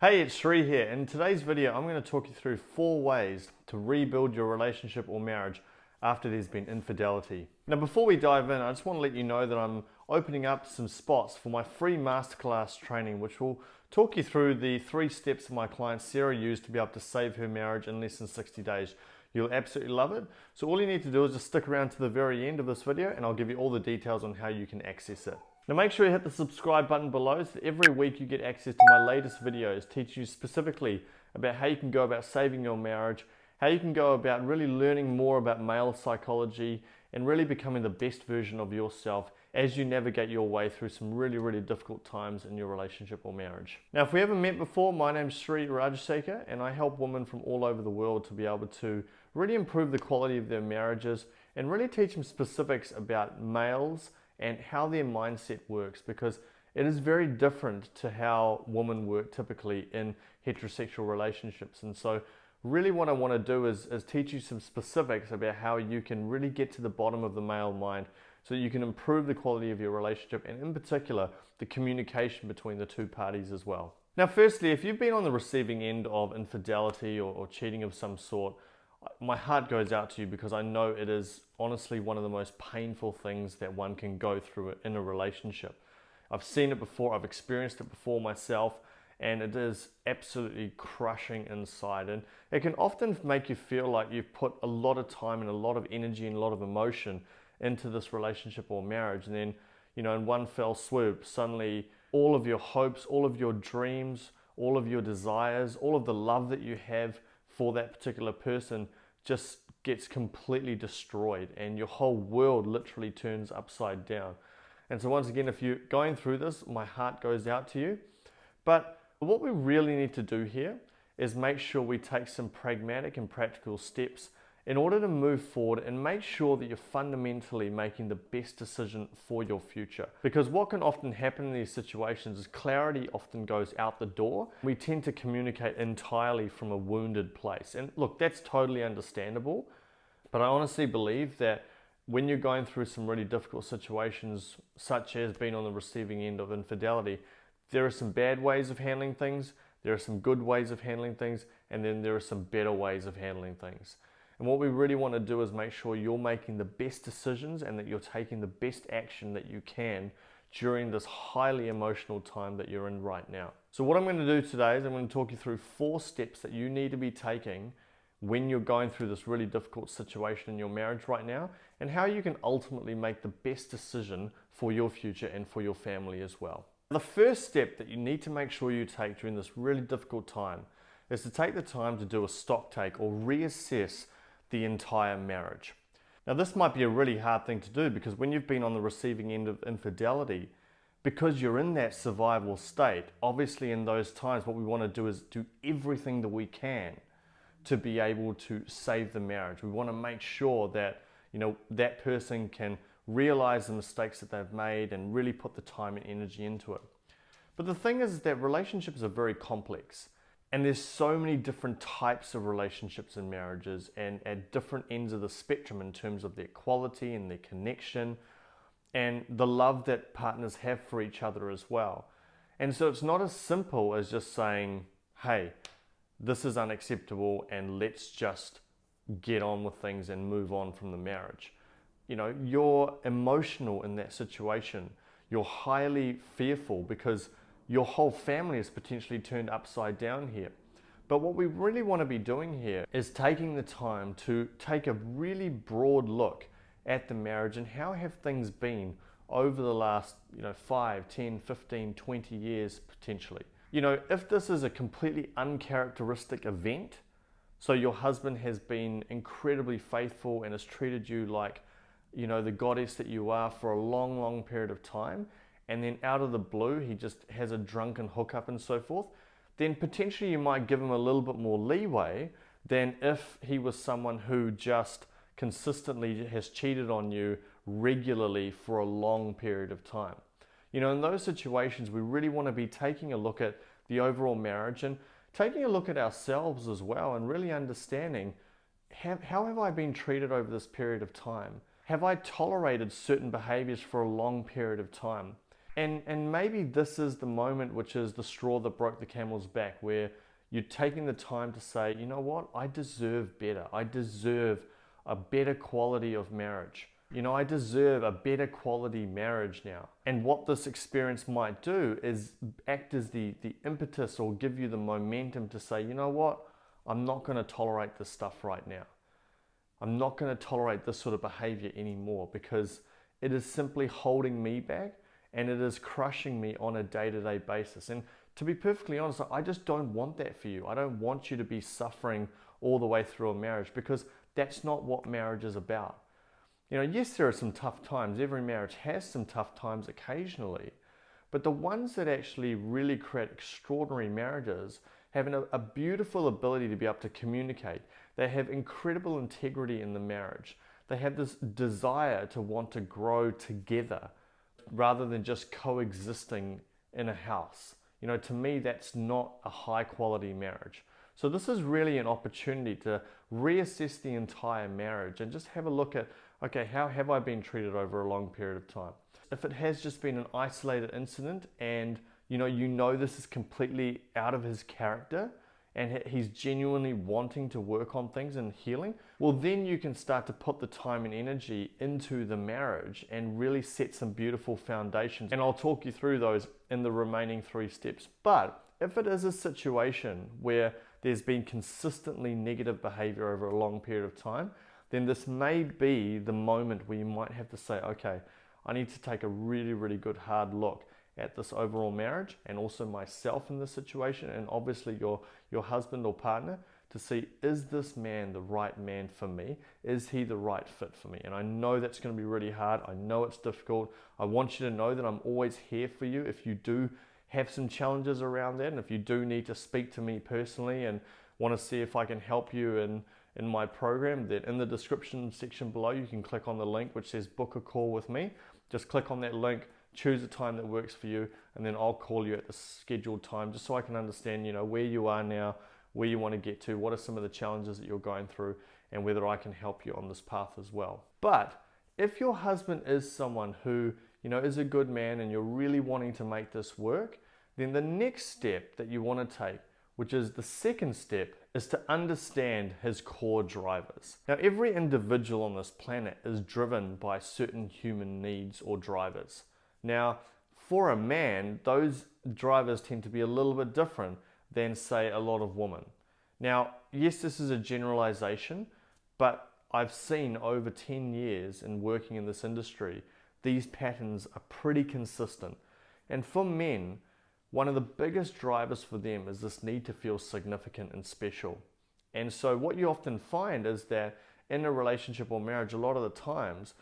Hey, it's Sri here. In today's video, I'm going to talk you through 4 ways to rebuild your relationship or marriage after there's been infidelity. Now, before we dive in, I just want to let you know that I'm opening up some spots for my free masterclass training, which will talk you through the 3 steps my client Sarah used to be able to save her marriage in less than 60 days. You'll absolutely love it. So all you need to do is just stick around to the very end of this video and I'll give you all the details on how you can access it. Now make sure you hit the subscribe button below so that every week you get access to my latest videos teaching you specifically about how you can go about saving your marriage, how you can go about really learning more about male psychology and really becoming the best version of yourself as you navigate your way through some really difficult times in your relationship or marriage. Now if we haven't met before, my name's Sri Rajasekar and I help women from all over the world to be able to really improve the quality of their marriages and really teach them specifics about males and how their mindset works, because it is very different to how women work typically in heterosexual relationships. And so really what I want to do is teach you some specifics about how you can really get to the bottom of the male mind so that you can improve the quality of your relationship and in particular the communication between the two parties as well. Now firstly, if you've been on the receiving end of infidelity or cheating of some sort, my heart goes out to you because I know it is honestly one of the most painful things that one can go through in a relationship. I've seen it before, I've experienced it before myself, and it is absolutely crushing inside. And it can often make you feel like you've put a lot of time and a lot of energy and a lot of emotion into this relationship or marriage. And then, in one fell swoop, suddenly all of your hopes, all of your dreams, all of your desires, all of the love that you have for that particular person just gets completely destroyed and your whole world literally turns upside down. And so once again, if you're going through this, my heart goes out to you. But what we really need to do here is make sure we take some pragmatic and practical steps in order to move forward and make sure that you're fundamentally making the best decision for your future. Because what can often happen in these situations is clarity often goes out the door. We tend to communicate entirely from a wounded place. And look, that's totally understandable, but I honestly believe that when you're going through some really difficult situations, such as being on the receiving end of infidelity, there are some bad ways of handling things, there are some good ways of handling things, and then there are some better ways of handling things. And what we really want to do is make sure you're making the best decisions and that you're taking the best action that you can during this highly emotional time that you're in right now. So what I'm going to do today is I'm going to talk you through 4 steps that you need to be taking when you're going through this really difficult situation in your marriage right now, and how you can ultimately make the best decision for your future and for your family as well. The first step that you need to make sure you take during this really difficult time is to take the time to do a stock take or reassess the entire marriage. Now this might be a really hard thing to do because when you've been on the receiving end of infidelity, because you're in that survival state, obviously in those times what we want to do is do everything that we can to be able to save the marriage. We want to make sure that that person can realize the mistakes that they've made and really put the time and energy into it. But the thing is that relationships are very complex. And there's so many different types of relationships and marriages and at different ends of the spectrum in terms of their quality and their connection and the love that partners have for each other as well. And so it's not as simple as just saying, hey, this is unacceptable and let's just get on with things and move on from the marriage. You're emotional in that situation. You're highly fearful because your whole family is potentially turned upside down here. But what we really want to be doing here is taking the time to take a really broad look at the marriage and how have things been over the last 5, 10, 15, 20 years potentially. If this is a completely uncharacteristic event, so your husband has been incredibly faithful and has treated you like the goddess that you are for a long period of time, and then out of the blue he just has a drunken hookup and so forth, then potentially you might give him a little bit more leeway than if he was someone who just consistently has cheated on you regularly for a long period of time. In those situations we really want to be taking a look at the overall marriage and taking a look at ourselves as well and really understanding how have I been treated over this period of time? Have I tolerated certain behaviors for a long period of time? And maybe this is the moment which is the straw that broke the camel's back, where you're taking the time to say, you know what, I deserve better. I deserve a better quality of marriage. You know, I deserve a better quality marriage now. And what this experience might do is act as the impetus, or give you the momentum to say, you know what, I'm not going to tolerate this stuff right now. I'm not going to tolerate this sort of behavior anymore, because it is simply holding me back and it is crushing me on a day-to-day basis. And to be perfectly honest, I just don't want that for you. I don't want you to be suffering all the way through a marriage, because that's not what marriage is about. You know, yes, there are some tough times. Every marriage has some tough times occasionally. But the ones that actually really create extraordinary marriages have a beautiful ability to be able to communicate. They have incredible integrity in the marriage. They have this desire to want to grow together rather than just coexisting in a house. You know, to me, that's not a high quality marriage. So this is really an opportunity to reassess the entire marriage and just have a look at, okay, how have I been treated over a long period of time? If it has just been an isolated incident and you know this is completely out of his character and he's genuinely wanting to work on things and healing, well, then you can start to put the time and energy into the marriage and really set some beautiful foundations. And I'll talk you through those in the remaining 3 steps. But if it is a situation where there's been consistently negative behavior over a long period of time, then this may be the moment where you might have to say, okay, I need to take a really, really good hard look at this overall marriage and also myself in this situation, and obviously your husband or partner, to see, is this man the right man for me? Is he the right fit for me? And I know that's going to be really hard. I know it's difficult. I want you to know that I'm always here for you if you do have some challenges around that, and if you do need to speak to me personally and want to see if I can help you in my program, then in the description section below you can click on the link which says book a call with me. Just click on that link, choose a time that works for you, and then I'll call you at the scheduled time, just so I can understand, you know, where you are now, where you want to get to, what are some of the challenges that you're going through, and whether I can help you on this path as well. But if your husband is someone who, you know, is a good man and you're really wanting to make this work, then the next step that you want to take, which is the second step, is to understand his core drivers. Now, every individual on this planet is driven by certain human needs or drivers. Now, for a man, those drivers tend to be a little bit different than, say, a lot of women. Now, yes, this is a generalization, but I've seen over 10 years in working in this industry, these patterns are pretty consistent. And for men, one of the biggest drivers for them is this need to feel significant and special. And so what you often find is that in a relationship or marriage, a lot of the times,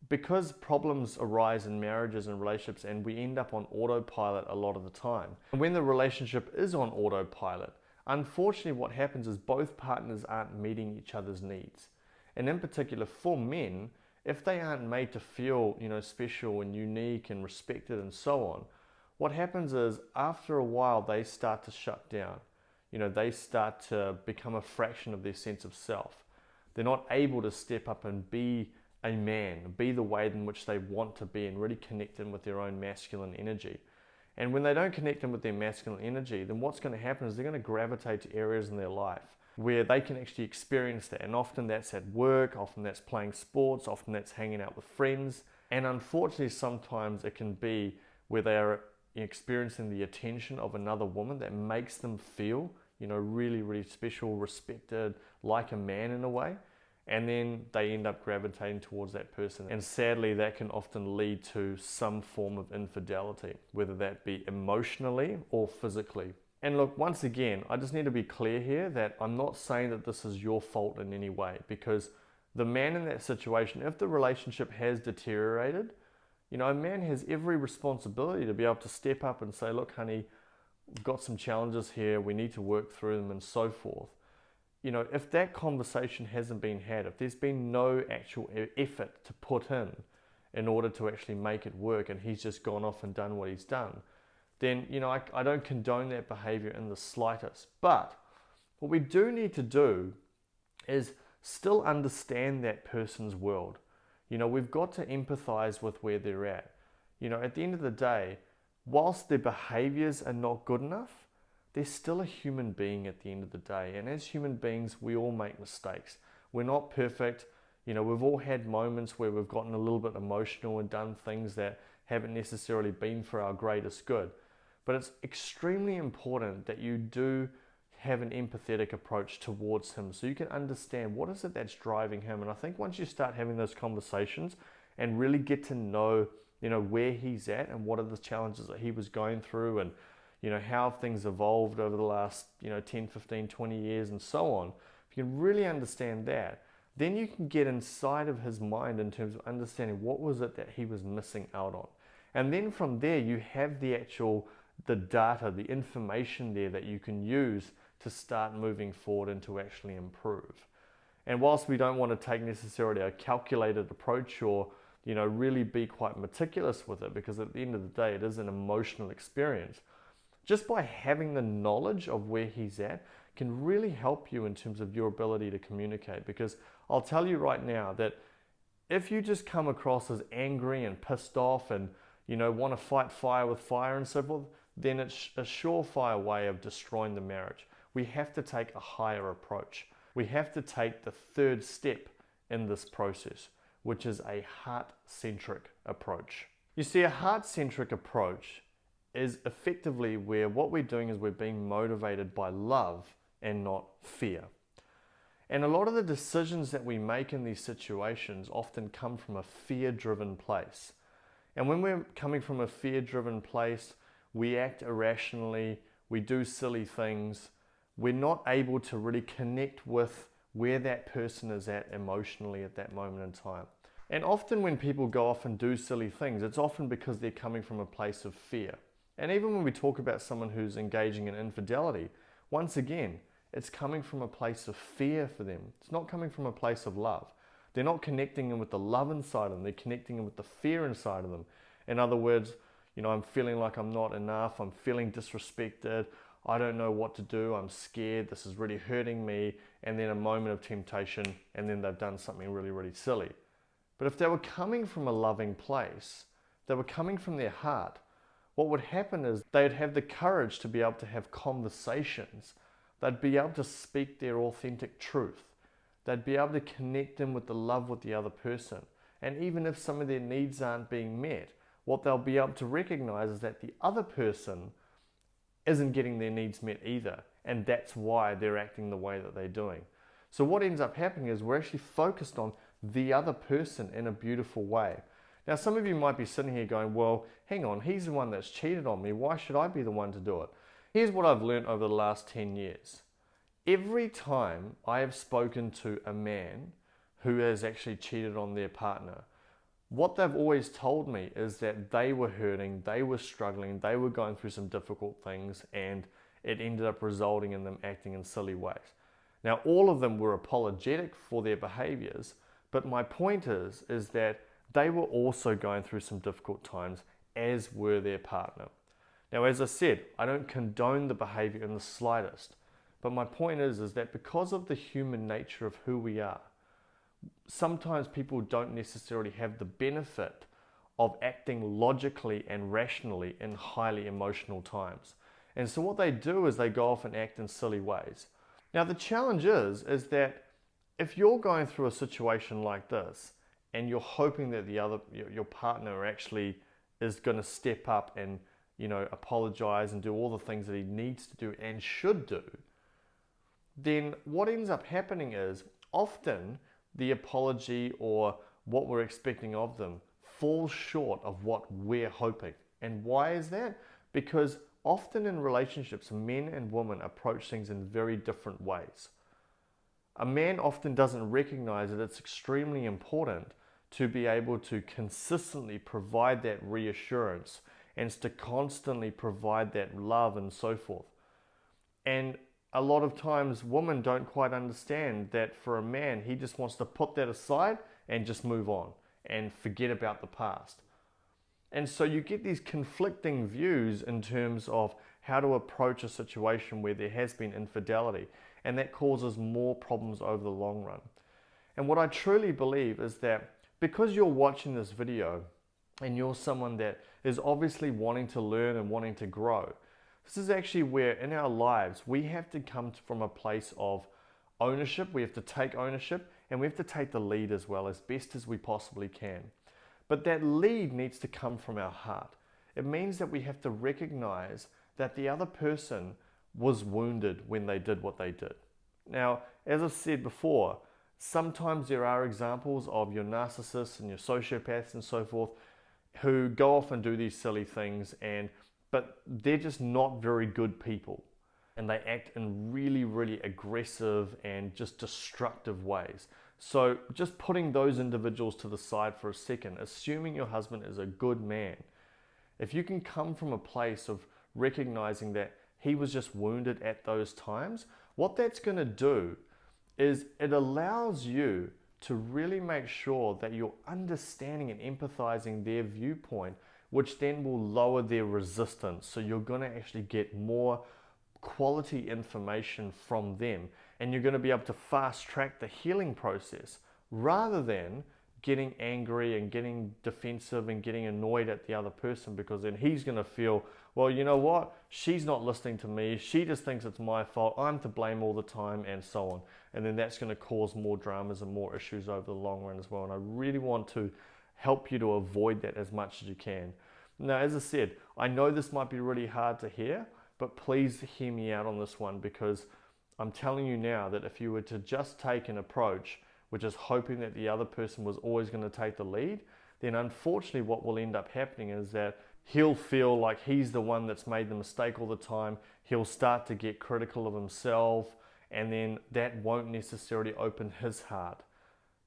because problems arise in marriages and relationships and we end up on autopilot a lot of the time, and when the relationship is on autopilot, unfortunately what happens is both partners aren't meeting each other's needs. And in particular for men, if they aren't made to feel, you know, special and unique and respected and so on, what happens is after a while they start to shut down. You know, they start to become a fraction of their sense of self. They're not able to step up and be a man, be the way in which they want to be and really connect in with their own masculine energy. And when they don't connect in with their masculine energy, then what's going to happen is they're going to gravitate to areas in their life where they can actually experience that. And often that's at work, often that's playing sports, often that's hanging out with friends. And unfortunately, sometimes it can be where they are experiencing the attention of another woman that makes them feel, you know, really, really special, respected, like a man in a way. And then they end up gravitating towards that person. And sadly, that can often lead to some form of infidelity, whether that be emotionally or physically. And look, once again, I just need to be clear here that I'm not saying that this is your fault in any way, because the man in that situation, if the relationship has deteriorated, you know, a man has every responsibility to be able to step up and say, look, honey, we've got some challenges here, we need to work through them and so forth. You know, if that conversation hasn't been had, if there's been no actual effort to put in order to actually make it work, and he's just gone off and done what he's done, then, you know, I don't condone that behavior in the slightest. But what we do need to do is still understand that person's world. You know, we've got to empathize with where they're at. You know, at the end of the day, whilst their behaviors are not good enough, they're still a human being at the end of the day. And as human beings, we all make mistakes. We're not perfect. We've all had moments where we've gotten a little bit emotional and done things that haven't necessarily been for our greatest good. But it's extremely important that you do have an empathetic approach towards him so you can understand what is it that's driving him. And I think once you start having those conversations and really get to know, where he's at and what are the challenges that he was going through and, how things evolved over the last, 10, 15, 20 years and so on. If you can really understand that, then you can get inside of his mind in terms of understanding what was it that he was missing out on. And then from there, you have the data, the information there that you can use to start moving forward and to actually improve. And whilst we don't want to take necessarily a calculated approach or, really be quite meticulous with it, because at the end of the day, it is an emotional experience, just by having the knowledge of where he's at can really help you in terms of your ability to communicate. Because I'll tell you right now that if you just come across as angry and pissed off and, want to fight fire with fire and so forth, then it's a surefire way of destroying the marriage. We have to take a higher approach. We have to take the third step in this process, which is a heart-centric approach. You see, a heart-centric approach is effectively where what we're doing is we're being motivated by love and not fear. And a lot of the decisions that we make in these situations often come from a fear-driven place. And when we're coming from a fear-driven place, we act irrationally, we do silly things, we're not able to really connect with where that person is at emotionally at that moment in time. And often when people go off and do silly things, it's often because they're coming from a place of fear. And even when we talk about someone who's engaging in infidelity, once again, it's coming from a place of fear for them. It's not coming from a place of love. They're not connecting in with the love inside of them, they're connecting in with the fear inside of them. In other words, I'm feeling like I'm not enough, I'm feeling disrespected, I don't know what to do, I'm scared, this is really hurting me, and then a moment of temptation, and then they've done something really, really silly. But if they were coming from a loving place, they were coming from their heart, what would happen is they'd have the courage to be able to have conversations. They'd be able to speak their authentic truth. They'd be able to connect in with the love with the other person. And even if some of their needs aren't being met, what they'll be able to recognize is that the other person isn't getting their needs met either. And that's why they're acting the way that they're doing. So what ends up happening is we're actually focused on the other person in a beautiful way. Now, some of you might be sitting here going, well, hang on, he's the one that's cheated on me. Why should I be the one to do it? Here's what I've learned over the last 10 years. Every time I have spoken to a man who has actually cheated on their partner, what they've always told me is that they were hurting, they were struggling, they were going through some difficult things, and it ended up resulting in them acting in silly ways. Now, all of them were apologetic for their behaviors, but my point is that they were also going through some difficult times, as were their partner. Now, as I said, I don't condone the behavior in the slightest, but my point is that because of the human nature of who we are, sometimes people don't necessarily have the benefit of acting logically and rationally in highly emotional times. And so what they do is they go off and act in silly ways. Now, the challenge is that if you're going through a situation like this, and you're hoping that your partner actually is going to step up and apologize and do all the things that he needs to do and should do, then what ends up happening is often the apology or what we're expecting of them falls short of what we're hoping. And why is that? Because often in relationships, men and women approach things in very different ways. A man often doesn't recognize that it's extremely important to be able to consistently provide that reassurance and to constantly provide that love and so forth. And a lot of times women don't quite understand that for a man, he just wants to put that aside and just move on and forget about the past. And so you get these conflicting views in terms of how to approach a situation where there has been infidelity, and that causes more problems over the long run. And what I truly believe is that because you're watching this video, and you're someone that is obviously wanting to learn and wanting to grow, this is actually where in our lives we have to come from a place of ownership. We have to take ownership, and we have to take the lead as well, as best as we possibly can. But that lead needs to come from our heart. It means that we have to recognize that the other person was wounded when they did what they did. Now, as I've said before, sometimes there are examples of your narcissists and your sociopaths and so forth who go off and do these silly things, but they're just not very good people, and they act in really, really aggressive and just destructive ways. So just putting those individuals to the side for a second, assuming your husband is a good man, if you can come from a place of recognizing that he was just wounded at those times, what that's going to do is it allows you to really make sure that you're understanding and empathizing their viewpoint, which then will lower their resistance. So you're going to actually get more quality information from them, and you're going to be able to fast track the healing process rather than getting angry and getting defensive and getting annoyed at the other person, because then he's going to feel, well, you know what, she's not listening to me, she just thinks it's my fault, I'm to blame all the time, and so on. And then that's going to cause more dramas and more issues over the long run as well. And I really want to help you to avoid that as much as you can. Now, as I said, I know this might be really hard to hear, but please hear me out on this one, because I'm telling you now that if you were to just take an approach which is hoping that the other person was always going to take the lead, then unfortunately what will end up happening is that he'll feel like he's the one that's made the mistake all the time. He'll start to get critical of himself, and then that won't necessarily open his heart.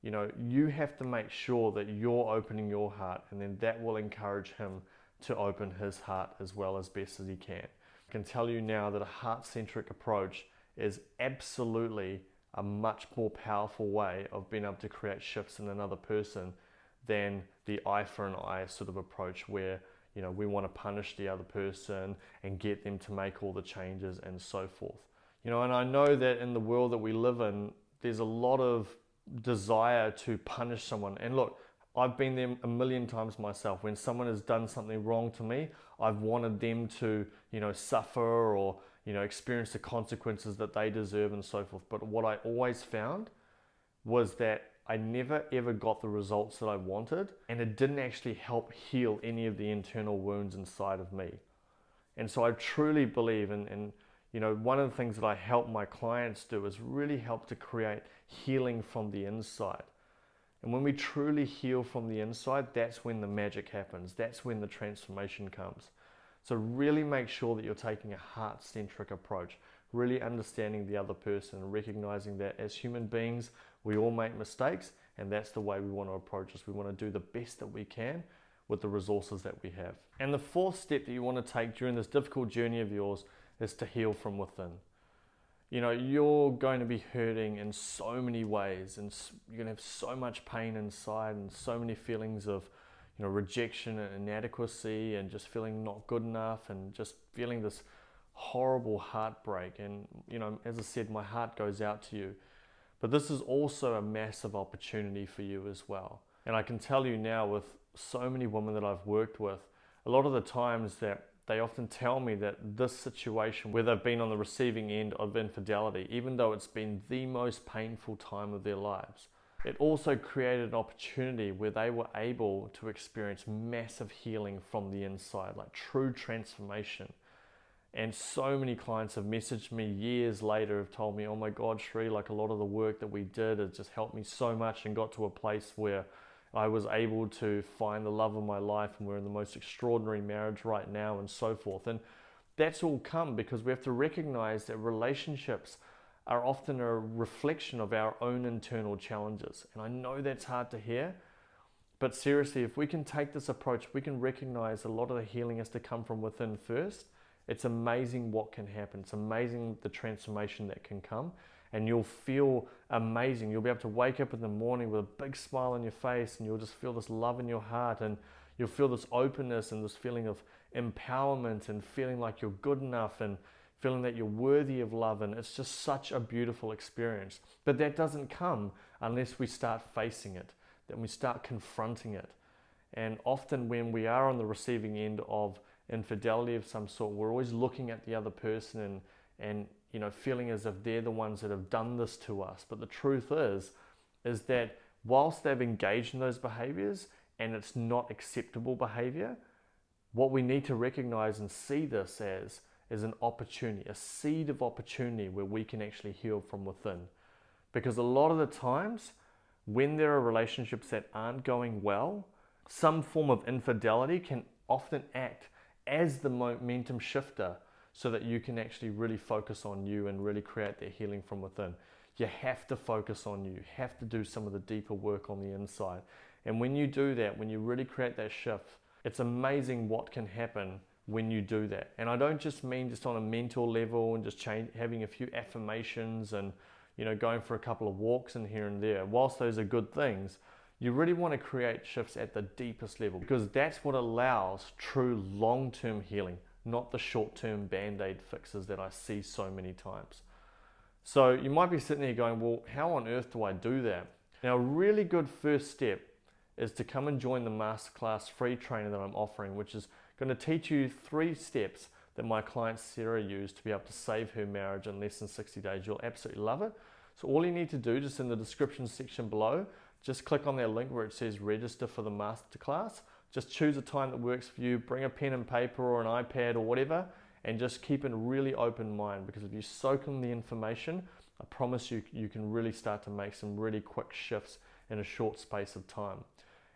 You know, you have to make sure that you're opening your heart, and then that will encourage him to open his heart as well as best as he can. I can tell you now that a heart-centric approach is absolutely a much more powerful way of being able to create shifts in another person than the eye for an eye sort of approach, where, you know, we want to punish the other person and get them to make all the changes and so forth. You know, and I know that in the world that we live in, there's a lot of desire to punish someone. And look, I've been there a million times myself. When someone has done something wrong to me, I've wanted them to, you know, suffer or, you know, experience the consequences that they deserve and so forth. But what I always found was that I never ever got the results that I wanted, and it didn't actually help heal any of the internal wounds inside of me. And so I truly believe in you know, one of the things that I help my clients do is really help to create healing from the inside. And when we truly heal from the inside, that's when the magic happens. That's when the transformation comes. So really make sure that you're taking a heart-centric approach, really understanding the other person and recognizing that as human beings, we all make mistakes, and that's the way we want to approach this. We want to do the best that we can with the resources that we have. And the fourth step that you want to take during this difficult journey of yours is to heal from within. You know, you're going to be hurting in so many ways, and you're going to have so much pain inside and so many feelings of, you know, rejection and inadequacy and just feeling not good enough and just feeling this horrible heartbreak. And, you know, as I said, my heart goes out to you. But this is also a massive opportunity for you as well. And I can tell you now, with so many women that I've worked with, a lot of the times that they often tell me that this situation where they've been on the receiving end of infidelity, even though it's been the most painful time of their lives, it also created an opportunity where they were able to experience massive healing from the inside, like true transformation. And so many clients have messaged me years later, have told me, oh my God, Sri, like a lot of the work that we did has just helped me so much, and got to a place where I was able to find the love of my life, and we're in the most extraordinary marriage right now and so forth. And that's all come because we have to recognize that relationships are often a reflection of our own internal challenges. And I know that's hard to hear, but seriously, if we can take this approach, we can recognize a lot of the healing has to come from within first. It's amazing what can happen. It's amazing the transformation that can come. And you'll feel amazing. You'll be able to wake up in the morning with a big smile on your face, and you'll just feel this love in your heart, and you'll feel this openness and this feeling of empowerment, and feeling like you're good enough, and feeling that you're worthy of love. And it's just such a beautiful experience. But that doesn't come unless we start facing it, that we start confronting it. And often when we are on the receiving end of infidelity of some sort, we're always looking at the other person and feeling as if they're the ones that have done this to us. But the truth is that whilst they've engaged in those behaviors and it's not acceptable behavior, what we need to recognize and see this as is an opportunity, a seed of opportunity where we can actually heal from within. Because a lot of the times, when there are relationships that aren't going well, some form of infidelity can often act as the momentum shifter so that you can actually really focus on you and really create that healing from within. You have to focus on you, have to do some of the deeper work on the inside. And when you do that, when you really create that shift, it's amazing what can happen when you do that. And I don't just mean just on a mental level and just having a few affirmations and going for a couple of walks in here and there. Whilst those are good things, you really want to create shifts at the deepest level, because that's what allows true long-term healing, not the short-term band-aid fixes that I see so many times. So you might be sitting there going, well, how on earth do I do that? Now, a really good first step is to come and join the masterclass free training that I'm offering, which is going to teach you 3 steps that my client Sarah used to be able to save her marriage in less than 60 days. You'll absolutely love it. So all you need to do, just in the description section below, just click on that link where it says register for the masterclass. Just choose a time that works for you, bring a pen and paper or an iPad or whatever, and just keep a really open mind, because if you soak in the information, I promise you, you can really start to make some really quick shifts in a short space of time.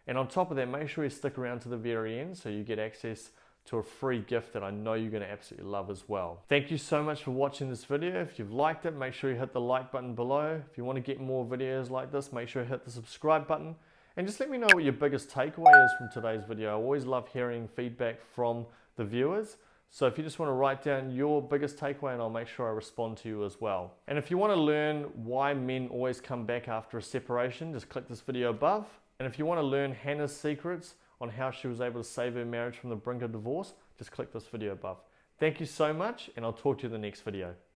And on top of that, make sure you stick around to the very end so you get access to a free gift that I know you're going to absolutely love as well. Thank you so much for watching this video. If you've liked it, make sure you hit the like button below. If you want to get more videos like this, make sure you hit the subscribe button. And just let me know what your biggest takeaway is from today's video. I always love hearing feedback from the viewers. So if you just want to write down your biggest takeaway, and I'll make sure I respond to you as well. And if you want to learn why men always come back after a separation, just click this video above. And if you want to learn Hannah's secrets on how she was able to save her marriage from the brink of divorce, just click this video above. Thank you so much, and I'll talk to you in the next video.